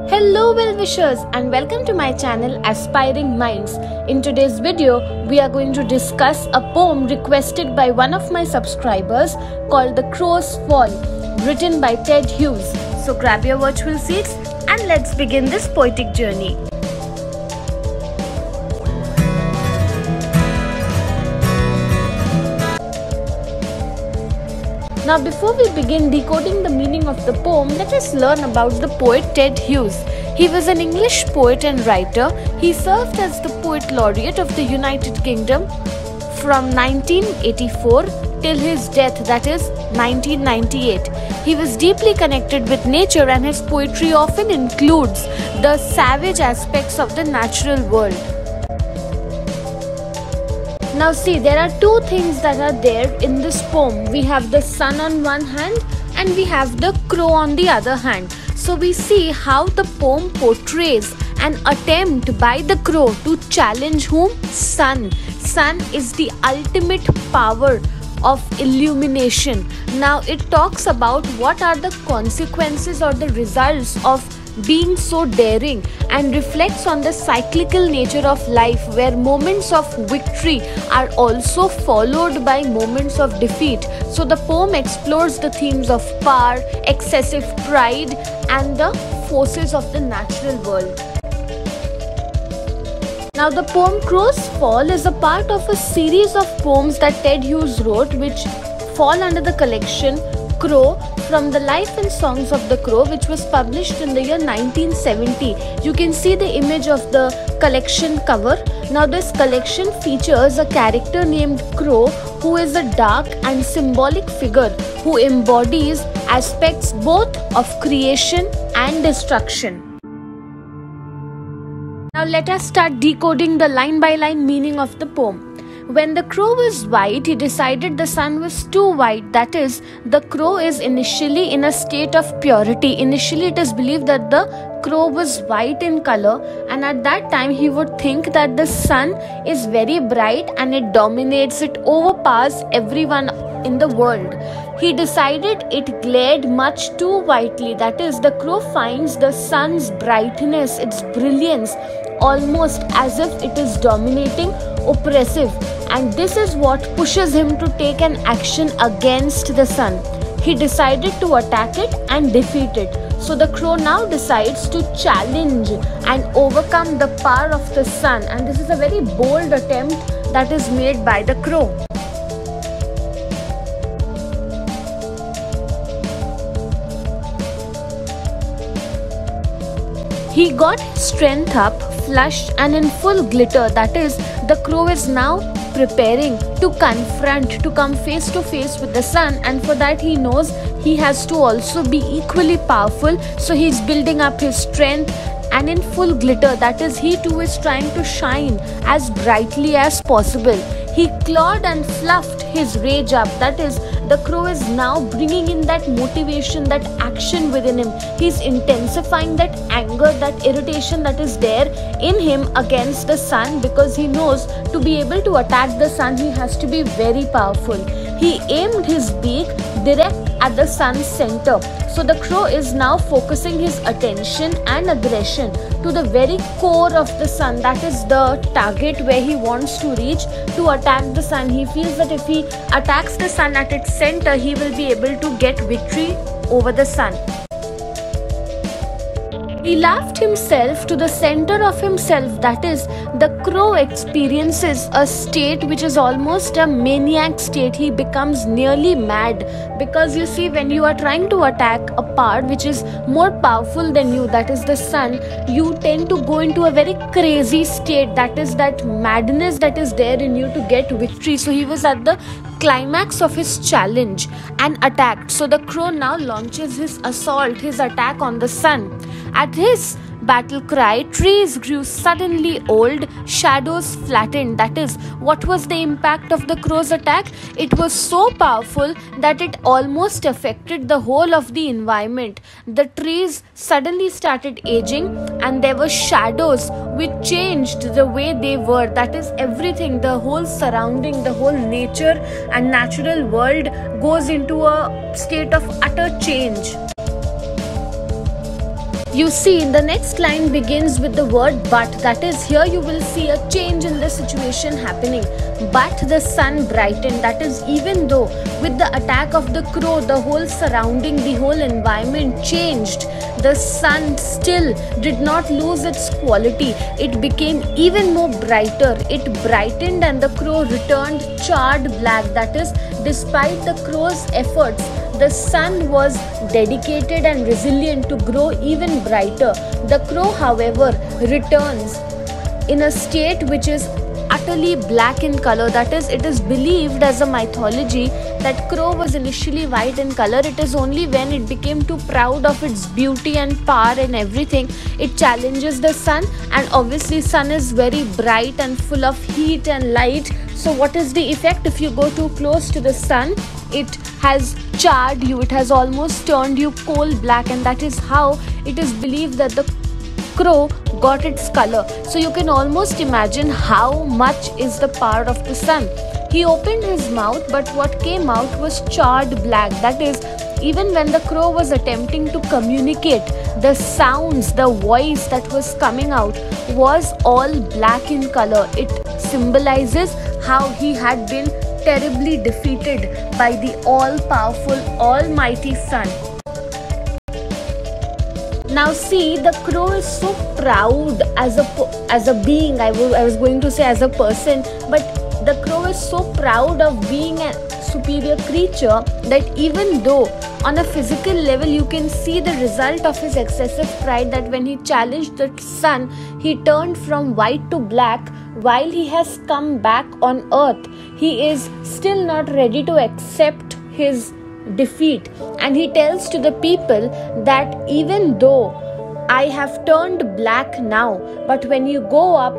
Hello well-wishers and welcome to my channel Aspiring Minds. In today's video, we are going to discuss a poem requested by one of my subscribers called The Crow's Fall, written by Ted Hughes. So grab your virtual seats and let's begin this poetic journey. Now before we begin decoding the meaning of the poem, let us learn about the poet Ted Hughes. He was an English poet and writer. He served as the Poet Laureate of the United Kingdom from 1984 till his death, that is 1998. He was deeply connected with nature and his poetry often includes the savage aspects of the natural world. Now see, there are two things that are there in this poem. We have the sun on one hand and we have the crow on the other hand. So we see how the poem portrays an attempt by the crow to challenge whom? Sun. Sun is the ultimate power of illumination. Now it talks about what are the consequences or the results of being so daring, and reflects on the cyclical nature of life where moments of victory are also followed by moments of defeat. So the poem explores the themes of power, excessive pride and the forces of the natural world. Now the poem Crow's Fall is a part of a series of poems that Ted Hughes wrote which fall under the collection Crow from the Life and Songs of the Crow, which was published in the year 1970. You can see the image of the collection cover. Now this collection features a character named Crow who is a dark and symbolic figure who embodies aspects both of creation and destruction. Now let us start decoding the line by line meaning of the poem. When the crow was white, he decided the sun was too white. That is, the crow is initially in a state of purity. Initially, it is believed that the crow was white in color, and at that time he would think that the sun is very bright and it dominates, it overpowers everyone in the world. He decided it glared much too whitely. That is, the crow finds the sun's brightness, its brilliance, almost as if it is dominating, oppressive, and this is what pushes him to take an action against the sun. He decided to attack it and defeat it. So the crow now decides to challenge and overcome the power of the sun, and this is a very bold attempt that is made by the crow. He got his strength up, flushed and in full glitter. That is, the crow is now preparing to confront, to come face to face with the sun, and for that he knows he has to also be equally powerful. So he's building up his strength and in full glitter. That is, he too is trying to shine as brightly as possible. He clawed and fluffed his rage up. That is, the crow is now bringing in that motivation, that action within him. He's intensifying that anger, that irritation that is there in him against the sun, because he knows to be able to attack the sun, he has to be very powerful. He aimed his beak direct at the sun's center. So the crow is now focusing his attention and aggression to the very core of the sun. That is the target where he wants to reach to attack the sun. He feels that if he attacks the sun at its center, he will be able to get victory over the sun. He laughed himself to the center of himself. That is, the crow experiences a state which is almost a maniac state. He becomes nearly mad, because you see, when you are trying to attack a part which is more powerful than you, that is the sun, you tend to go into a very crazy state. That is that madness that is there in you to get victory. So he was at the climax of his challenge and attacked. So the crow now launches his assault, his attack on the sun. At his battle cry, trees grew suddenly old, shadows flattened. That is, what was the impact of the crow's attack? It was so powerful that it almost affected the whole of the environment. The trees suddenly started aging and there were shadows which changed the way they were. That is, everything, the whole surrounding, the whole nature and natural world goes into a state of utter change. You see, the next line begins with the word but. That is, here you will see a change in the situation happening. But the sun brightened. That is, even though with the attack of the crow, the whole surrounding, the whole environment changed, the sun still did not lose its quality. It became even more brighter. It brightened and the crow returned charred black. That is, despite the crow's efforts, the sun was dedicated and resilient to grow even brighter. The crow, however, returns in a state which is utterly black in color. That is, it is believed as a mythology that crow was initially white in color. It is only when it became too proud of its beauty and power and everything, it challenges the sun, and obviously sun is very bright and full of heat and light. So what is the effect? If you go too close to the sun, it has charred you, it has almost turned you coal black, and that is how it is believed that the crow got its color. So you can almost imagine how much is the power of the sun. He opened his mouth, but what came out was charred black. That is, even when the crow was attempting to communicate, the sounds, the voice that was coming out was all black in color. It symbolizes how he had been terribly defeated by the all-powerful, almighty sun. Now see, the crow is so proud as a being. I was going to say as a person, but the crow is so proud of being a superior creature that even though on a physical level you can see the result of his excessive pride, that when he challenged the sun, he turned from white to black. While he has come back on earth, he is still not ready to accept his defeat, and he tells to the people that even though I have turned black now, but when you go up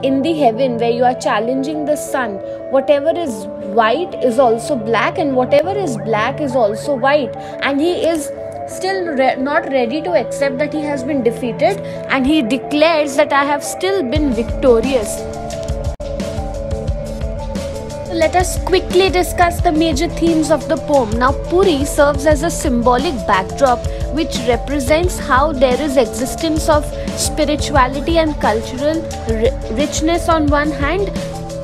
in the heaven where you are challenging the sun, whatever is white is also black, and whatever is black is also white. And he is still not ready to accept that he has been defeated, and he declares that I have still been victorious. Let us quickly discuss the major themes of the poem. Now, Puri serves as a symbolic backdrop which represents how there is existence of spirituality and cultural richness on one hand,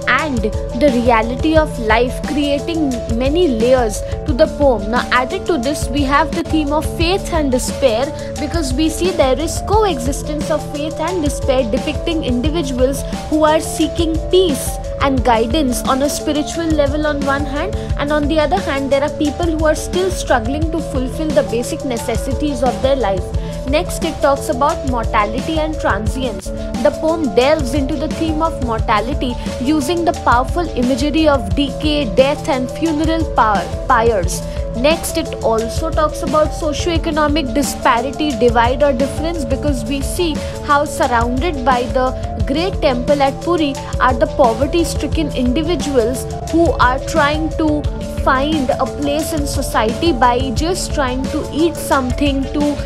and the reality of life, creating many layers to the poem. Now, added to this, we have the theme of faith and despair, because we see there is coexistence of faith and despair, depicting individuals who are seeking peace and guidance on a spiritual level on one hand, and on the other hand there are people who are still struggling to fulfill the basic necessities of their life. Next, it talks about mortality and transience. The poem delves into the theme of mortality using the powerful imagery of decay, death and funeral pyres. Next, it also talks about socio-economic disparity, divide or difference, because we see how surrounded by the great temple at Puri are the poverty-stricken individuals who are trying to find a place in society by just trying to eat something to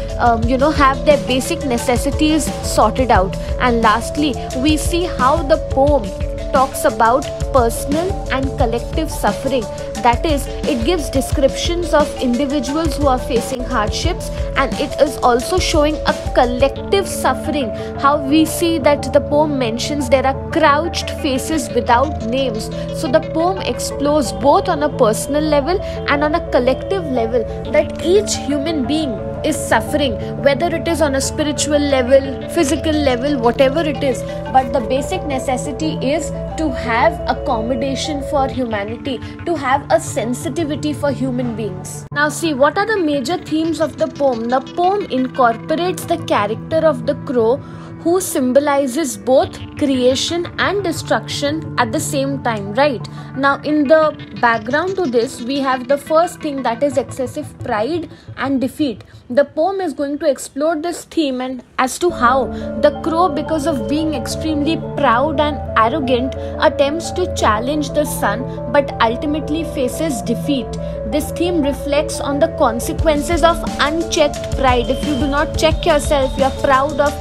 have their basic necessities sorted out. And lastly, we see how the poem talks about personal and collective suffering. That is, it gives descriptions of individuals who are facing hardships, and it is also showing a collective suffering. How we see that the poem mentions there are crouched faces without names. So the poem explores both on a personal level and on a collective level that each human being is suffering, whether it is on a spiritual level, physical level, whatever it is. But the basic necessity is to have accommodation for humanity, to have a sensitivity for human beings. Now see, what are the major themes of the poem? The poem incorporates the character of the crow, who symbolizes both creation and destruction at the same time, right? Now, in the background to this, we have the first thing, that is excessive pride and defeat. The poem is going to explore this theme and as to how the crow, because of being extremely proud and arrogant, attempts to challenge the sun but ultimately faces defeat. This theme reflects on the consequences of unchecked pride. If you do not check yourself, you are proud of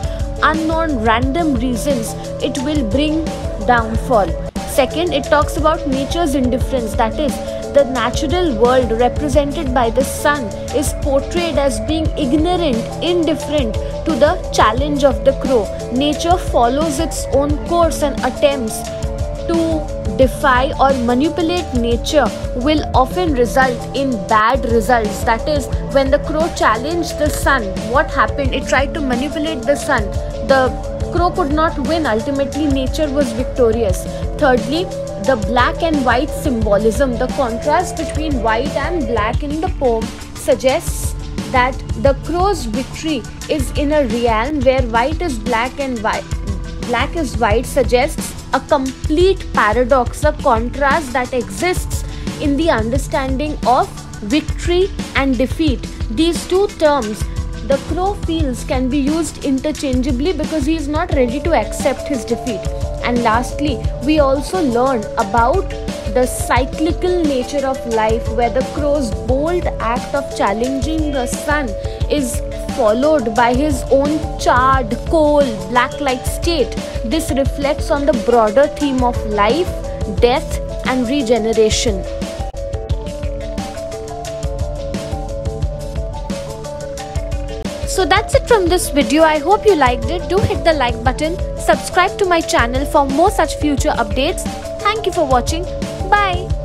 unknown random reasons, it will bring downfall. Second, it talks about nature's indifference. That is, the natural world represented by the sun is portrayed as being ignorant, indifferent to the challenge of the crow. Nature follows its own course, and attempts to defy or manipulate nature will often result in bad results. That is, when the crow challenged the sun, what happened? It tried to manipulate the sun. The crow could not win. Ultimately, nature was victorious. Thirdly, the black and white symbolism. The contrast between white and black in the poem suggests that the crow's victory is in a realm where white is black and black is white, suggests a complete paradox, a contrast that exists in the understanding of victory and defeat. These two terms, the crow feels, can be used interchangeably because he is not ready to accept his defeat. And lastly, we also learn about the cyclical nature of life, where the crow's bold act of challenging the sun is followed by his own charred, coal, black-like state. This reflects on the broader theme of life, death, and regeneration. So that's it from this video. I hope you liked it. Do hit the like button. Subscribe to my channel for more such future updates. Thank you for watching. Bye.